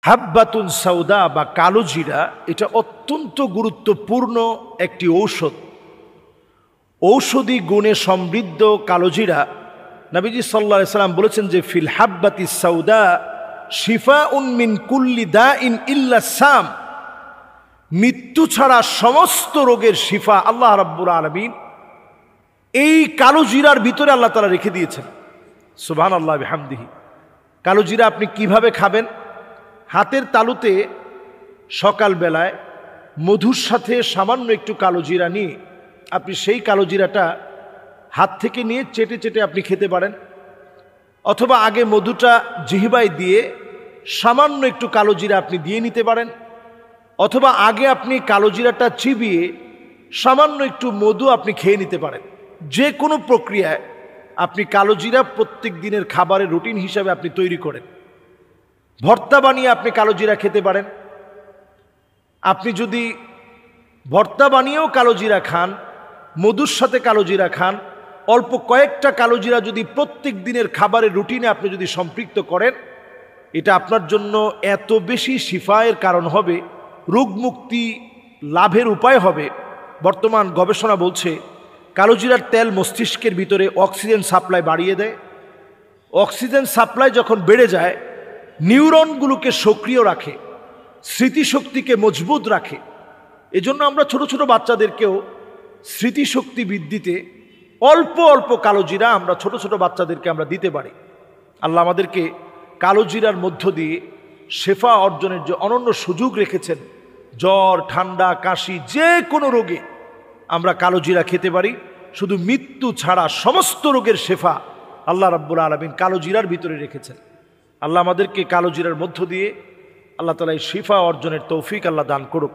হাব্বাতুন সাউদা বা কালো জিরা এটা অত্যন্ত গুরুত্বপূর্ণ একটি ঔষধ। ঔষধি গুণে সমৃদ্ধ কালো জিরা, নবীজি সাল্লাল্লাহু আলাইহি সাল্লাম বলেছেন যে ফিল হাব্বাতি সাউদা শিফাউন মিন কুল্লি দাইন ইল্লা সাম, মৃত্যু ছাড়া সমস্ত রোগের শিফা আল্লাহ রাব্বুল আলামিন এই কালো জিরার ভিতরে আল্লাহ তাআলা রেখে দিয়েছেন। সুবহানাল্লাহ বিহামদিহি। কালো জিরা আপনি কিভাবে খাবেন? হাতের তালুতে সকালবেলায় মধুর সাথে সামান্য একটু কালো জিরা নিয়ে আপনি সেই কালো জিরাটা হাত থেকে নিয়ে চেটে চেটে আপনি খেতে পারেন, অথবা আগে মধুটা জিহ্বায় দিয়ে সামান্য একটু কালো জিরা আপনি দিয়ে নিতে পারেন, অথবা আগে আপনি কালো জিরাটা চিবিয়ে সামান্য একটু মধু আপনি খেয়ে নিতে পারেন। যে কোনো প্রক্রিয়ায় আপনি কালো জিরা প্রত্যেক দিনের খাবারের রুটিন হিসাবে আপনি তৈরি করেন। ভর্তা বানিয়ে আপনি কালো জিরা খেতে পারেন। আপনি যদি ভর্তা বানিয়েও কালো জিরা খান, মধুর সাথে কালো জিরা খান, অল্প কয়েকটা কালো জিরা যদি প্রত্যেক দিনের খাবারের রুটিনে আপনি যদি সম্পৃক্ত করেন, এটা আপনার জন্য এত বেশি শিফায়ের কারণ হবে, রোগ মুক্তি লাভের উপায় হবে। বর্তমান গবেষণা বলছে কালো জিরার তেল মস্তিষ্কের ভিতরে অক্সিজেন সাপ্লাই বাড়িয়ে দেয়। অক্সিজেন সাপ্লাই যখন বেড়ে যায়, নিউরনগুলোকে সক্রিয় রাখে, স্মৃতিশক্তিকে মজবুত রাখে। এজন্য আমরা ছোট ছোট বাচ্চাদেরকেও স্মৃতিশক্তি বৃদ্ধিতে অল্প অল্প কালো জিরা আমরা ছোট ছোট বাচ্চাদেরকে আমরা দিতে পারি। আল্লাহ আমাদেরকে কালো জিরার মধ্য দিয়ে শেফা অর্জনের যে অনন্য সুযোগ রেখেছেন, জ্বর, ঠান্ডা, কাশি, যে কোনো রোগে আমরা কালো জিরা খেতে পারি। শুধু মৃত্যু ছাড়া সমস্ত রোগের শেফা আল্লাহ রাব্বুল আলামিন কালো জিরার ভিতরে রেখেছেন। আল্লাহ আমাদেরকে কালো জিরার মধ্য দিয়ে আল্লাহ তাআলা এই শিফা অর্জনের তৌফিক আল্লাহ দান করুক।